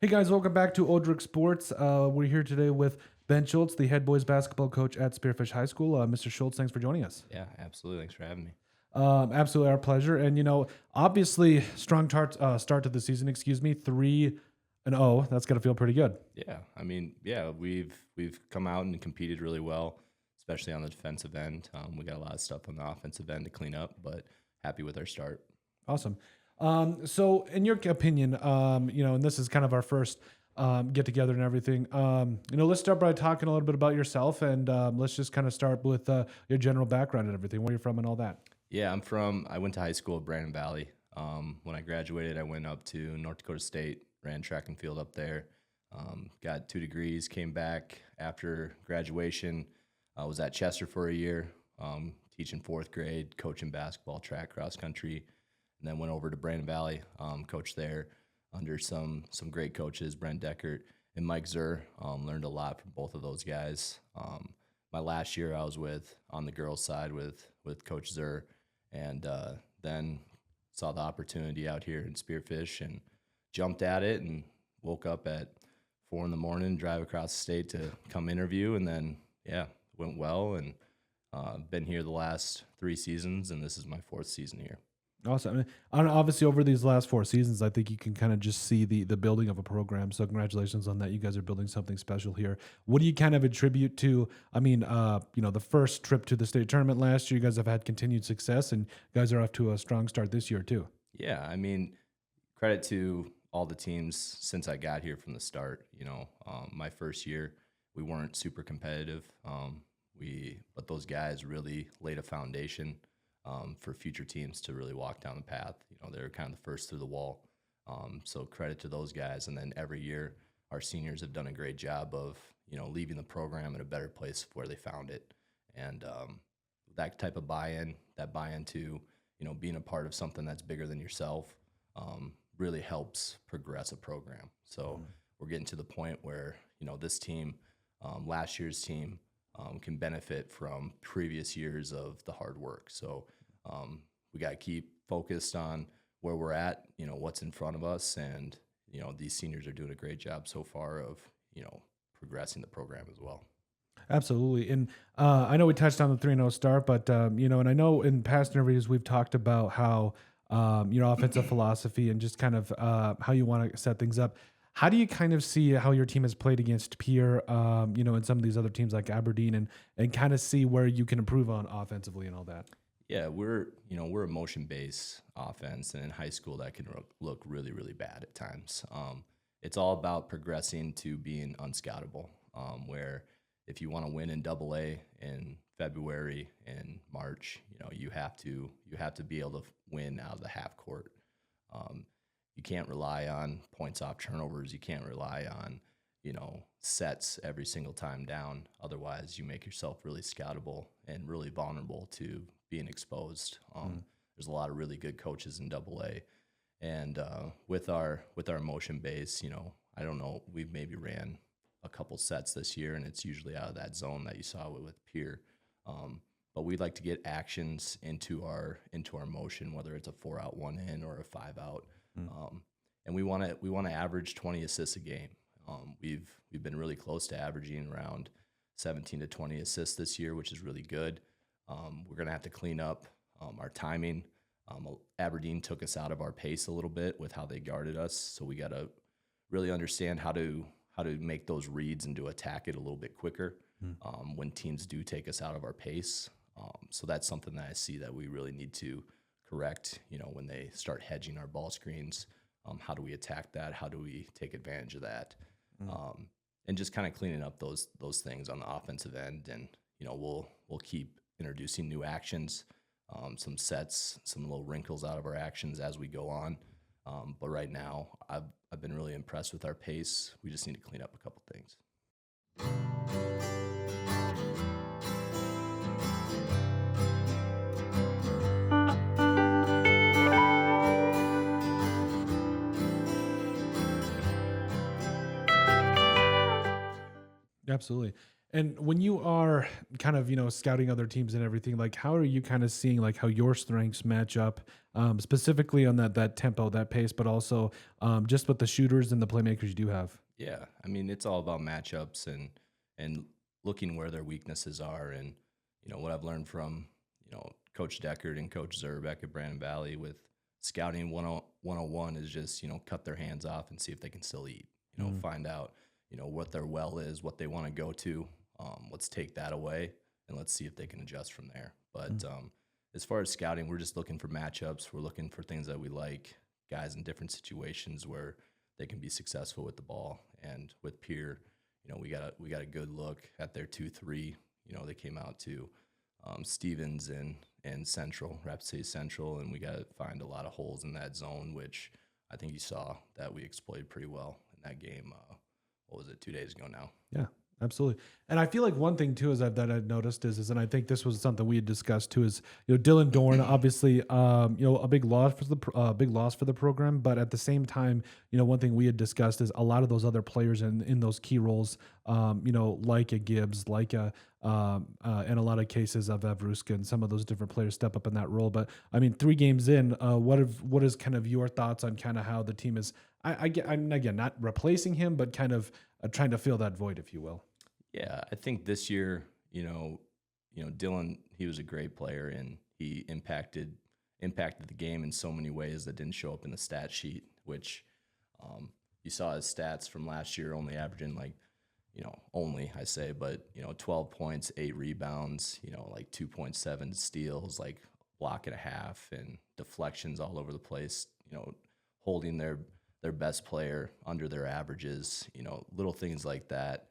Hey guys, welcome back to Odrick Sports. We're here today with Ben Schultz, the head boys basketball coach at Spearfish High School. Mr. Schultz, thanks for joining us. Yeah, absolutely. Thanks for having me. Absolutely our pleasure. And obviously, start to the season. Excuse me, 3-0. That's got to feel pretty good. Yeah, we've come out and competed really well, especially on the defensive end. We got a lot of stuff on the offensive end to clean up, but happy with our start. Awesome. So, in your opinion, and this is kind of our first get together and everything. Let's start by talking a little bit about yourself, and let's just kind of start with your general background and everything, where you're from, and all that. Yeah, I went to high school at Brandon Valley. When I graduated, I went up to North Dakota State, ran track and field up there. Got 2 degrees, came back after graduation. I was at Chester for a year, teaching 4th grade, coaching basketball, track, cross country, and then went over to Brandon Valley, coached there under some great coaches, Brent Deckert and Mike Zur. Learned a lot from both of those guys. My last year I was on the girls' side with Coach Zur, and then saw the opportunity out here in Spearfish and jumped at it and woke up at 4 in the morning, drive across the state to come interview, and then went well, and been here the last 3 seasons, and this is my 4th season here. Awesome. And obviously, over these last 4 seasons, I think you can kind of just see the building of a program. So congratulations on that. You guys are building something special here. What do you kind of attribute to? The first trip to the state tournament last year, you guys have had continued success, and you guys are off to a strong start this year too. Yeah, credit to all the teams since I got here from the start. My first year, we weren't super competitive. But those guys really laid a foundation for future teams to really walk down the path. They're kind of the first through the wall. So credit to those guys. And then every year, our seniors have done a great job of, leaving the program in a better place where they found it. And that type of buy-in to, being a part of something that's bigger than yourself really helps progress a program. So we're getting to the point where, this team, last year's team, can benefit from previous years of the hard work. So we got to keep focused on where we're at, what's in front of us. And, these seniors are doing a great job so far of, progressing the program as well. Absolutely. And I know we touched on the 3-0 start, but, and I know in past interviews we've talked about how, offensive philosophy and just kind of how you want to set things up. How do you kind of see how your team has played against Pierre, and some of these other teams like Aberdeen, and kind of see where you can improve on offensively and all that? Yeah, we're a motion-based offense, and in high school that can look really, really bad at times. It's all about progressing to being unscoutable, where if you want to win in AA in February and March, you have to be able to win out of the half court. You can't rely on points off turnovers. You can't rely on, sets every single time down. Otherwise, you make yourself really scoutable and really vulnerable to being exposed. There's a lot of really good coaches in AA. And with our motion base, I don't know, we've maybe ran a couple sets this year, and it's usually out of that zone that you saw with Pierre. But we'd like to get actions into our motion, whether it's a 4-out, 1-in, or a 5-out. And we want to average 20 assists a game. We've been really close to averaging around 17 to 20 assists this year, which is really good. We're going to have to clean up our timing. Aberdeen took us out of our pace a little bit with how they guarded us, so we got to really understand how to make those reads and to attack it a little bit quicker when teams do take us out of our pace. So that's something that I see that we really need to correct. When they start hedging our ball screens, how do we attack that? How do we take advantage of that? And just kind of cleaning up those things on the offensive end. And we'll keep introducing new actions, some sets, some little wrinkles out of our actions as we go on. But right now, I've been really impressed with our pace. We just need to clean up a couple things. Absolutely. And when you are kind of, scouting other teams and everything, like how are you kind of seeing like how your strengths match up, specifically on that tempo, that pace, but also just with the shooters and the playmakers you do have? Yeah, I mean, it's all about matchups and looking where their weaknesses are, and what I've learned from Coach Deckard and Coach Zerbeck at Brandon Valley with scouting 101 is just cut their hands off and see if they can still eat. Mm, Find out what their well is, what they want to go to. Let's take that away and let's see if they can adjust from there. But mm, as far as scouting, we're just looking for matchups. We're looking for things that we like, guys in different situations where they can be successful with the ball. And with Pier, we got a good look at their 2-3. They came out to Stevens and Central, Rapid City Central, and we got to find a lot of holes in that zone, which I think you saw that we exploited pretty well in that game. What was it, 2 days ago now? yeah, absolutely. And I feel like one thing too is that I've noticed is, and I think this was something we had discussed too, is Dylan Dorn, obviously, a big loss for the big loss for the program, but at the same time, one thing we had discussed is a lot of those other players in those key roles, like a Gibbs, like a in a lot of cases of Evruska and some of those different players step up in that role. But I mean, 3 games in, what is kind of your thoughts on kind of how the team is? I'm again not replacing him, but kind of trying to fill that void, if you will. Yeah, I think this year, Dylan, he was a great player and he impacted the game in so many ways that didn't show up in the stat sheet, which you saw his stats from last year only averaging like, only I say, but 12 points, 8 rebounds, like 2.7 steals, like block and a half, and deflections all over the place, holding their best player under their averages, little things like that.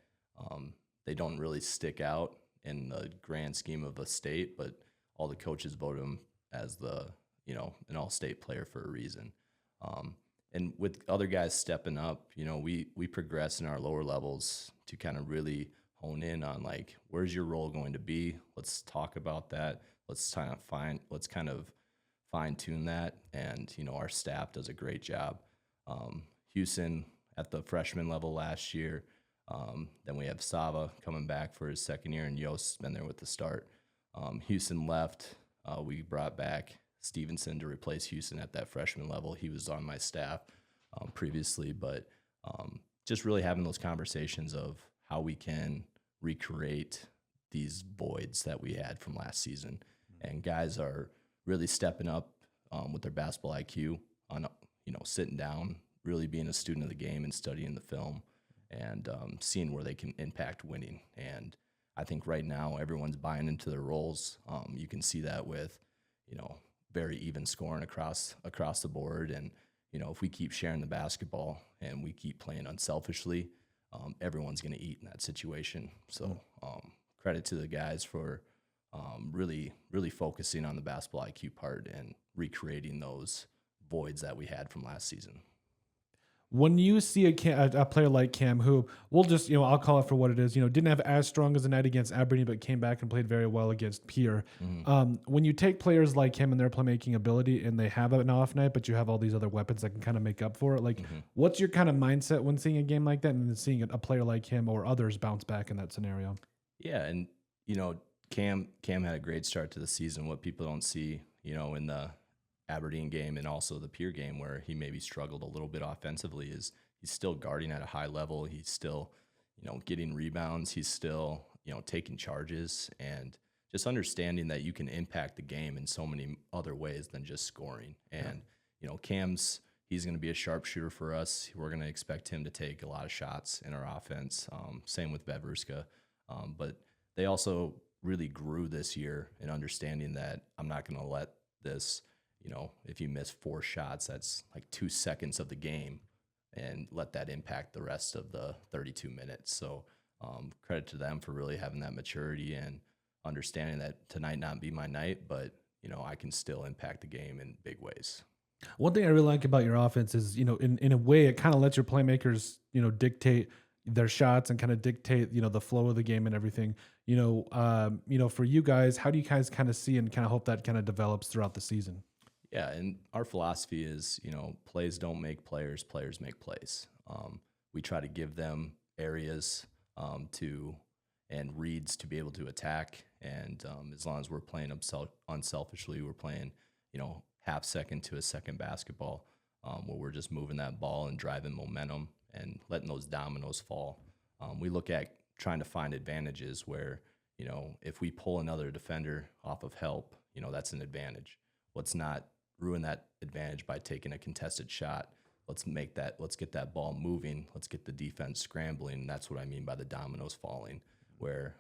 They don't really stick out in the grand scheme of the state, but all the coaches voted him as an all-state player for a reason. And with other guys stepping up, we progress in our lower levels to kind of really hone in on like, where's your role going to be? Let's talk about that. Let's kind of fine tune that. And, our staff does a great job. Houston at the freshman level last year. Then we have Sava coming back for his second year, and Yost's been there with the start. Houston left. We brought back Stevenson to replace Houston at that freshman level. He was on my staff previously, but just really having those conversations of how we can recreate these voids that we had from last season. And guys are really stepping up with their basketball IQ on, sitting down, really being a student of the game and studying the film and seeing where they can impact winning. And I think right now everyone's buying into their roles. You can see that with, very even scoring across the board. And, if we keep sharing the basketball and we keep playing unselfishly, everyone's going to eat in that situation. So credit to the guys for really, really focusing on the basketball IQ part and recreating those voids that we had from last season. When you see a player like Cam, who we'll just, I'll call it for what it is, didn't have as strong as a night against Aberdeen, but came back and played very well against Pierre. When you take players like him and their playmaking ability and they have an off night, but you have all these other weapons that can kind of make up for it, like what's your kind of mindset when seeing a game like that and then seeing a player like him or others bounce back in that scenario? Yeah, and, Cam had a great start to the season. What people don't see, in the Aberdeen game and also the Pier game where he maybe struggled a little bit offensively is he's still guarding at a high level. He's still, getting rebounds. He's still, taking charges and just understanding that you can impact the game in so many other ways than just scoring. And, he's going to be a sharpshooter for us. We're going to expect him to take a lot of shots in our offense. Same with Bevruska. But they also really grew this year in understanding that I'm not going to let this, if you miss 4 shots, that's like 2 seconds of the game, and let that impact the rest of the 32 minutes. So credit to them for really having that maturity and understanding that tonight not be my night, but, I can still impact the game in big ways. One thing I really like about your offense is, in a way, it kind of lets your playmakers, dictate their shots and kind of dictate, the flow of the game and everything. For you guys, how do you guys kind of see and kind of hope that kind of develops throughout the season? Yeah, and our philosophy is, plays don't make players, players make plays. We try to give them areas to and reads to be able to attack. And as long as we're playing unselfishly, we're playing, half second to a second basketball, where we're just moving that ball and driving momentum and letting those dominoes fall. We look at trying to find advantages where, if we pull another defender off of help, that's an advantage. Let's not ruin that advantage by taking a contested shot. Let's get that ball moving. Let's get the defense scrambling. That's what I mean by the dominoes falling, where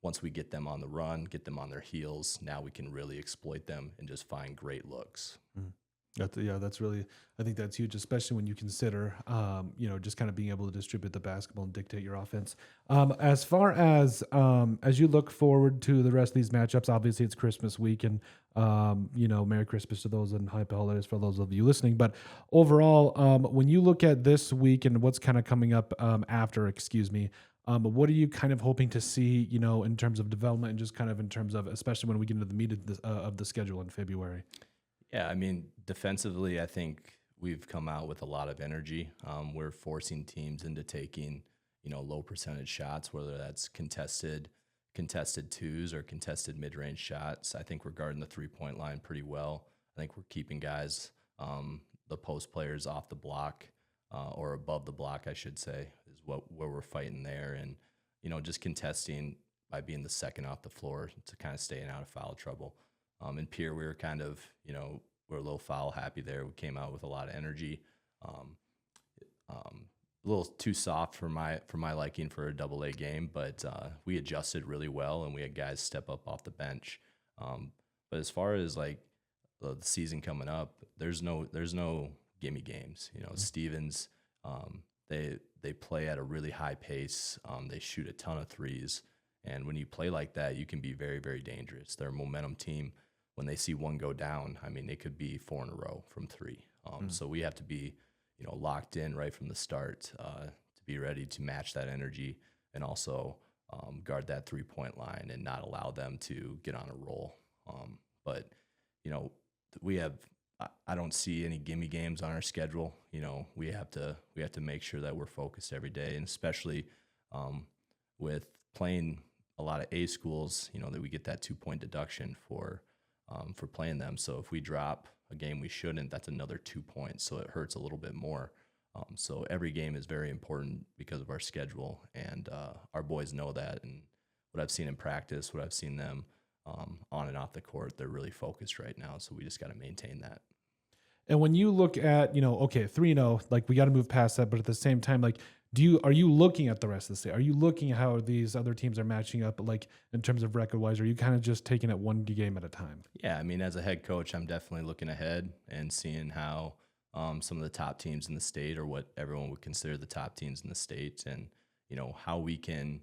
once we get them on the run, get them on their heels, now we can really exploit them and just find great looks. That's really, I think that's huge, especially when you consider, just kind of being able to distribute the basketball and dictate your offense. As far as you look forward to the rest of these matchups, obviously it's Christmas week, and Merry Christmas to those and Happy Holidays for those of you listening. But overall, when you look at this week and what's kind of coming up after, what are you kind of hoping to see, in terms of development and just kind of in terms of, especially when we get into the meat of the schedule in February? Yeah, I mean, defensively, I think we've come out with a lot of energy. We're forcing teams into taking, low percentage shots, whether that's contested twos or contested mid-range shots. I think we're guarding the three-point line pretty well. I think we're keeping guys, the post players off the block, or above the block, I should say, is where we're fighting there. And, just contesting by being the second off the floor to kind of staying out of foul trouble. In Pier, we were kind of, we're a little foul happy there. We came out with a lot of energy, a little too soft for my liking for a AA game, but we adjusted really well, and we had guys step up off the bench. But as far as like the season coming up, there's no gimme games. Stevens, they play at a really high pace. They shoot a ton of threes, and when you play like that, you can be very, very dangerous. They're a momentum team. When they see one go down, I mean, it could be 4 in a row from 3. So we have to be, locked in right from the start to be ready to match that energy, and also guard that 3-point line and not allow them to get on a roll. But we have. I don't see any gimme games on our schedule. We have to make sure that we're focused every day, and especially with playing a lot of A schools, that we get that 2-point deduction for playing them. So if we drop a game we shouldn't, that's another 2 points. So it hurts a little bit more. So every game is very important because of our schedule, and our boys know that. And what I've seen in practice, what I've seen them on and off the court, they're really focused right now. So we just got to maintain that. And when you look at, 3-0, like we got to move past that, but at the same time, like, are you looking at the rest of the state? Are you looking at how these other teams are matching up, like in terms of record wise? Or are you kind of just taking it one game at a time? Yeah, I mean, as a head coach, I'm definitely looking ahead and seeing how some of the top teams in the state, or what everyone would consider the top teams in the state, and how we can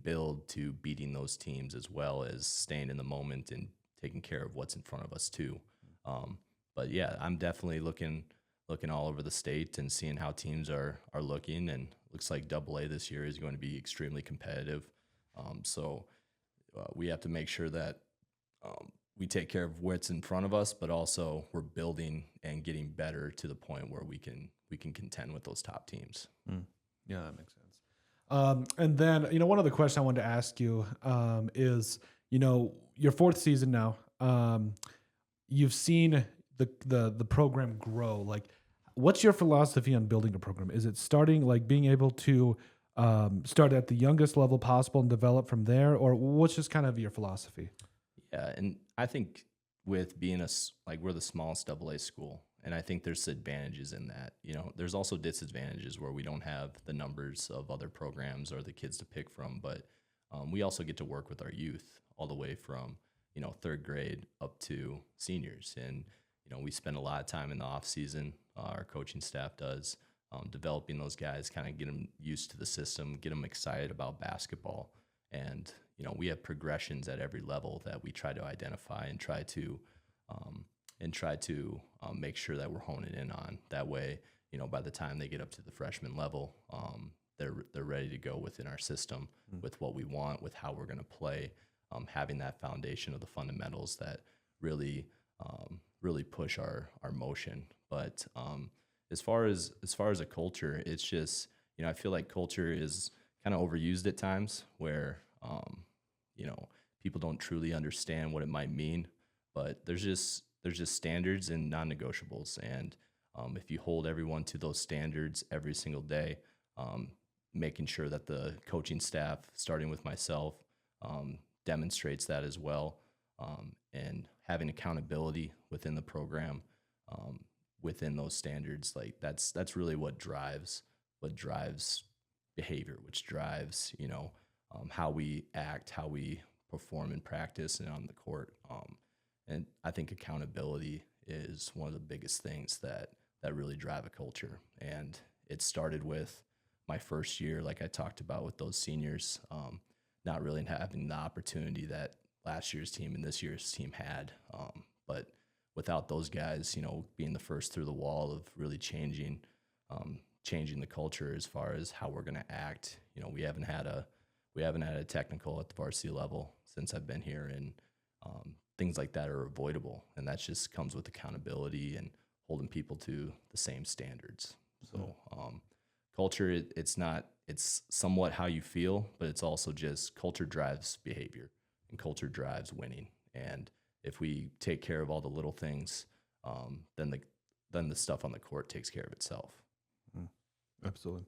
build to beating those teams, as well as staying in the moment and taking care of what's in front of us too. But yeah, I'm definitely looking all over the state and seeing how teams are looking, and looks like AA this year is going to be extremely competitive. So we have to make sure that we take care of what's in front of us, but also we're building and getting better to the point where we can contend with those top teams. Yeah, that makes sense. And then, one other question I wanted to ask you is, your 4th season now, you've seen the program grow. Like, what's your philosophy on building a program? Is it starting, like, being able to start at the youngest level possible and develop from there, or what's just kind of your philosophy? Yeah, and I think with being we're the smallest AA school, and I think there's advantages in that. There's also disadvantages where we don't have the numbers of other programs or the kids to pick from, but we also get to work with our youth all the way from 3rd grade up to seniors, and we spend a lot of time in the off season. Our coaching staff does, developing those guys, kind of get them used to the system, get them excited about basketball. And, we have progressions at every level that we try to identify and try to make sure that we're honing in on. That way, by the time they get up to the freshman level, they're ready to go within our system with what we want, with how we're going to play, having that foundation of the fundamentals that really push our motion. But as far as a culture, it's just, I feel like culture is kind of overused at times where, you know, people don't truly understand what it might mean, but there's just standards and non-negotiables. And if you hold everyone to those standards every single day, making sure that the coaching staff, starting with myself, demonstrates that as well, and having accountability within the program, within those standards, like that's really what drives behavior, which drives, you know, how we act, how we perform in practice and on the court. And I think accountability is one of the biggest things that really drive a culture. And it started with my first year, like I talked about with those seniors, not really having the opportunity that last year's team and this year's team had. But without those guys, you know, being the first through the wall of really changing the culture as far as how we're going to act. You know, we haven't had a technical at the varsity level since I've been here, and things like that are avoidable, and that just comes with accountability and holding people to the same standards. So culture, it's somewhat how you feel, but it's also just culture drives behavior, and culture drives winning. And if we take care of all the little things, then the stuff on the court takes care of itself. Absolutely.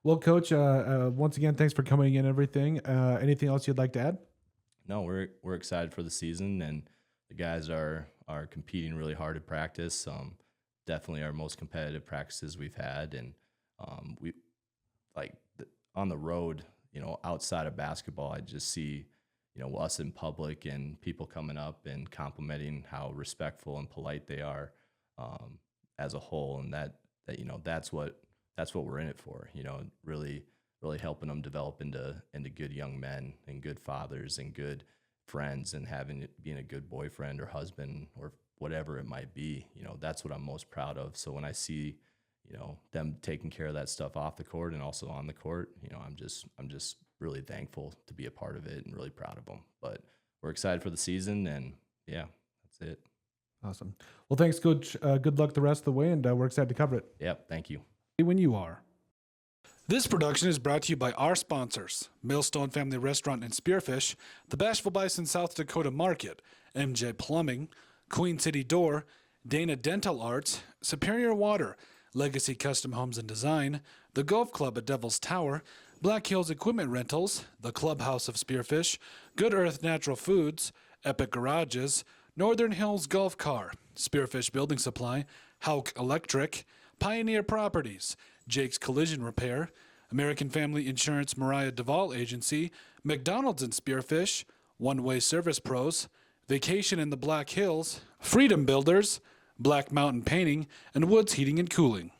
Well, Coach, once again, thanks for coming in and everything. Anything else you'd like to add? No, we're excited for the season, and the guys are competing really hard at practice. Definitely our most competitive practices we've had, and we on the road, you know, outside of basketball, I just see, you know, us in public and people coming up and complimenting how respectful and polite they are as a whole, and that you know, that's what we're in it for. You know, really helping them develop into good young men and good fathers and good friends, and being a good boyfriend or husband or whatever it might be. You know, that's what I'm most proud of. So when I see, you know, them taking care of that stuff off the court and also on the court, you know, I'm just really thankful to be a part of it and really proud of them. But we're excited for the season, and yeah, that's it. Awesome. Well, thanks, Coach. Good luck the rest of the way, and we're excited to cover it. Yep, thank you. When you are. This production is brought to you by our sponsors: Millstone Family Restaurant in Spearfish, the Bashful Bison South Dakota Market, MJ Plumbing, Queen City Door, Dana Dental Arts, Superior Water, Legacy Custom Homes and Design, the Golf Club at Devil's Tower, Black Hills Equipment Rentals, the Clubhouse of Spearfish, Good Earth Natural Foods, Epic Garages, Northern Hills Golf Car, Spearfish Building Supply, Hauk Electric, Pioneer Properties, Jake's Collision Repair, American Family Insurance Mariah Duvall Agency, McDonald's in Spearfish, One Way Service Pros, Vacation in the Black Hills, Freedom Builders, Black Mountain Painting, and Woods Heating and Cooling.